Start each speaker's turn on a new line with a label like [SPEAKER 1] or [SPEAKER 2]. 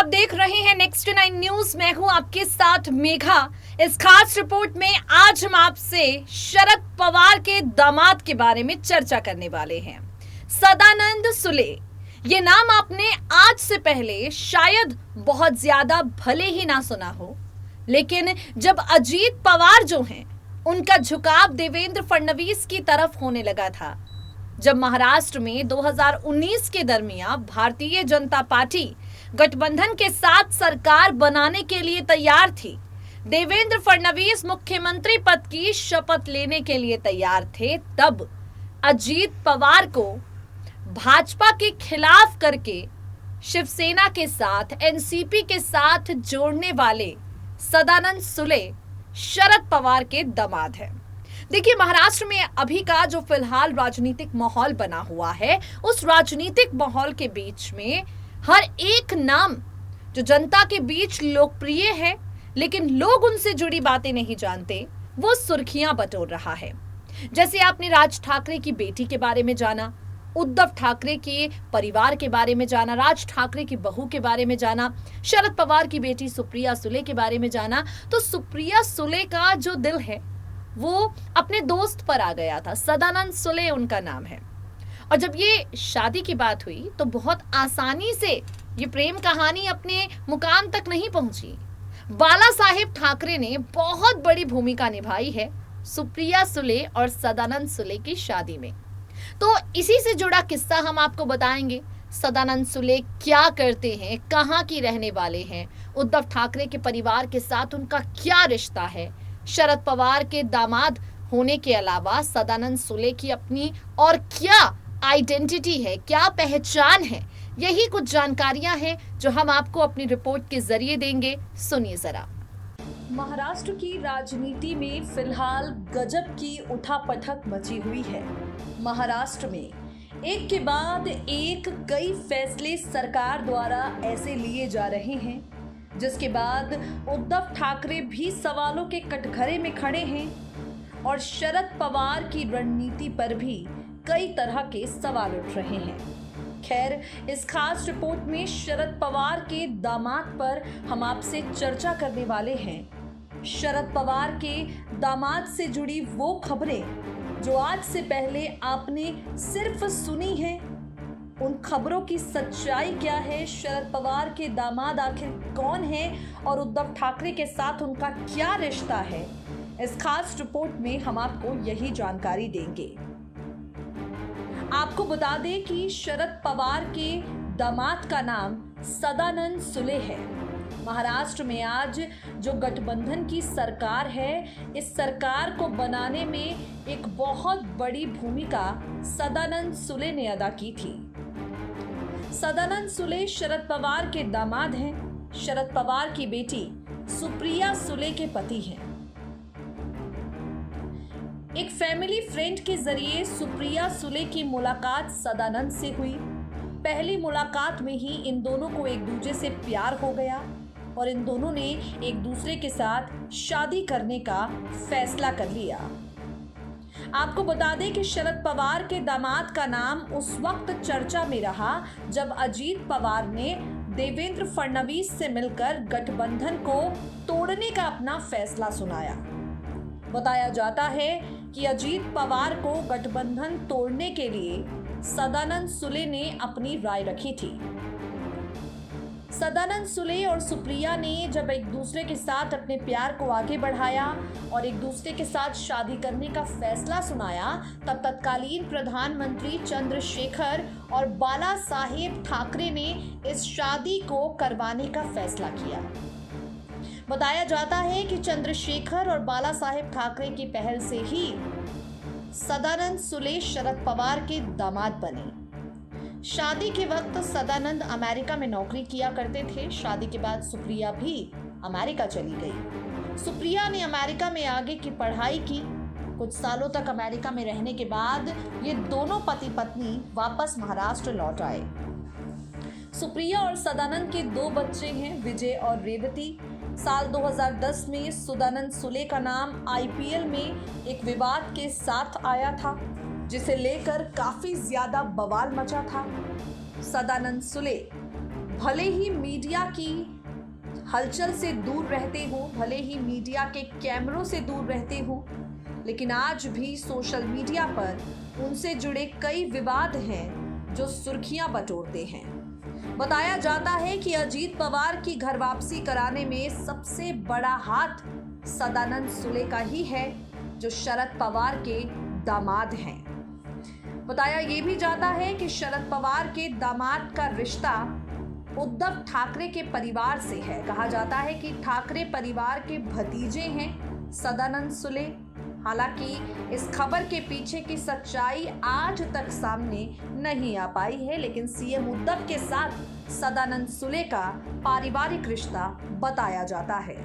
[SPEAKER 1] आप देख रहे हैं नेक्स्ट 9 न्यूज। मैं हूं आपके साथ मेघा। इस खास रिपोर्ट में आज हम आपसे शरद पवार के दामाद के बारे में चर्चा करने वाले हैं, सदानंद सुले। ये नाम आपने आज से पहले शायद बहुत ज्यादा भले ही ना सुना हो, लेकिन जब अजीत पवार जो हैं उनका झुकाव देवेंद्र फडणवीस की तरफ होने लगा था, जब महाराष्ट्र में 2019 के दरमियान भारतीय जनता पार्टी गठबंधन के साथ सरकार बनाने के लिए तैयार थी, देवेंद्र फडणवीस मुख्यमंत्री पद की शपथ लेने के लिए तैयार थे, तब अजीत पवार को भाजपा के खिलाफ करके शिवसेना के साथ एनसीपी के साथ जोड़ने वाले सदानंद सुले शरद पवार के दामाद हैं। देखिए, महाराष्ट्र में अभी का जो फिलहाल राजनीतिक माहौल बना हुआ है, उस राजनीतिक माहौल के बीच में हर एक नाम जो जनता के बीच लोकप्रिय है लेकिन लोग उनसे जुड़ी बातें नहीं जानते, वो सुर्खियां बटोर रहा है। जैसे आपने राज ठाकरे की बेटी के बारे में जाना, उद्धव ठाकरे के परिवार के बारे में जाना, राज ठाकरे की बहू के बारे में जाना, शरद पवार की बेटी सुप्रिया सुले के बारे में जाना, तो सुप्रिया सुले का जो दिल है वो अपने दोस्त पर आ गया था। सदानंद सुले उनका नाम है। और जब ये शादी की बात हुई तो बहुत आसानी से ये प्रेम कहानी अपने मुकाम तक नहीं पहुंची। बाला साहेब ठाकरे ने बहुत बड़ी भूमिका निभाई है सुप्रिया सुले और सदानंद सुले की शादी में। तो इसी से जुड़ा किस्सा हम आपको बताएंगे। सदानंद सुले क्या करते हैं, कहाँ की रहने वाले हैं, उद्धव ठाकरे के परिवार के साथ उनका क्या रिश्ता है, शरद पवार के दामाद होने के अलावा सदानंद सुले की अपनी और क्या आइडेंटिटी है, क्या पहचान है, यही कुछ जानकारियां हैं जो हम आपको अपनी रिपोर्ट के जरिए देंगे। सुनिए जरा।
[SPEAKER 2] महाराष्ट्र की राजनीति में फिलहाल गजब की उठापटक मची हुई है। महाराष्ट्र में एक के बाद एक कई फैसले सरकार द्वारा ऐसे लिए जा रहे हैं जिसके बाद उद्धव ठाकरे भी सवालों के कटघरे में खड़े हैं और शरद पवार की रणनीति पर भी कई तरह के सवाल उठ रहे हैं। खैर, इस खास रिपोर्ट में शरद पवार के दामाद पर हम आपसे चर्चा करने वाले हैं। शरद पवार के दामाद से जुड़ी वो खबरें जो आज से पहले आपने सिर्फ सुनी हैं, उन खबरों की सच्चाई क्या है, शरद पवार के दामाद आखिर कौन है और उद्धव ठाकरे के साथ उनका क्या रिश्ता है, इस खास रिपोर्ट में हम आपको यही जानकारी देंगे। आपको बता दें कि शरद पवार के दामाद का नाम सदानंद सुले है। महाराष्ट्र में आज जो गठबंधन की सरकार है, इस सरकार को बनाने में एक बहुत बड़ी भूमिका सदानंद सुले ने अदा की थी। सदानंद सुले शरद पवार के दामाद हैं। शरद पवार की बेटी सुप्रिया सुले के पति हैं। एक फैमिली फ्रेंड के जरिए सुप्रिया सुले की मुलाकात सदानंद से हुई। पहली मुलाकात में ही इन दोनों को एक दूसरे से प्यार हो गया और इन दोनों ने एक दूसरे के साथ शादी करने का फैसला कर लिया। आपको बता दें कि शरद पवार के दामाद का नाम उस वक्त चर्चा में रहा जब अजीत पवार ने देवेंद्र फडणवीस से मिलकर गठबंधन को तोड़ने का अपना फैसला सुनाया। बताया जाता है कि अजीत पवार को गठबंधन तोड़ने के लिए सदानंद सुले ने अपनी राय रखी थी। सदानंद सुले और सुप्रिया ने जब एक दूसरे के साथ अपने प्यार को आगे बढ़ाया और एक दूसरे के साथ शादी करने का फैसला सुनाया, तब तत्कालीन प्रधानमंत्री चंद्रशेखर और बाला साहेब ठाकरे ने इस शादी को करवाने का फैसला किया। बताया जाता है कि चंद्रशेखर और बाला साहेब ठाकरे की पहल से ही सदानंद सुले शरद पवार के दामाद बने। शादी के वक्त सदानंद अमेरिका में नौकरी किया करते थे। शादी के बाद सुप्रिया भी अमेरिका चली गई। सुप्रिया ने अमेरिका में आगे की पढ़ाई की। कुछ सालों तक अमेरिका में रहने के बाद ये दोनों पति पत्नी वापस महाराष्ट्र लौट आए। सुप्रिया और सदानंद के 2 बच्चे हैं, विजय और रेवती। साल 2010 में सदानंद सुले का नाम आईपीएल में एक विवाद के साथ आया था, जिसे लेकर काफी ज्यादा बवाल मचा था। सदानंद सुले भले ही मीडिया की हलचल से दूर रहते हो, भले ही मीडिया के कैमरों से दूर रहते हो, लेकिन आज भी सोशल मीडिया पर उनसे जुड़े कई विवाद हैं जो सुर्खियां बटोरते हैं। बताया जाता है कि अजीत पवार की घर वापसी कराने में सबसे बड़ा हाथ सदानंद सुले का ही है, जो शरद पवार के दामाद हैं। बताया ये भी जाता है कि शरद पवार के दामाद का रिश्ता उद्धव ठाकरे के परिवार से है। कहा जाता है कि ठाकरे परिवार के भतीजे हैं सदानंद सुले। हालांकि इस खबर के पीछे की सच्चाई आज तक सामने नहीं आ पाई है, लेकिन सीएम उद्धव के साथ सदानंद सुले का पारिवारिक रिश्ता बताया जाता है।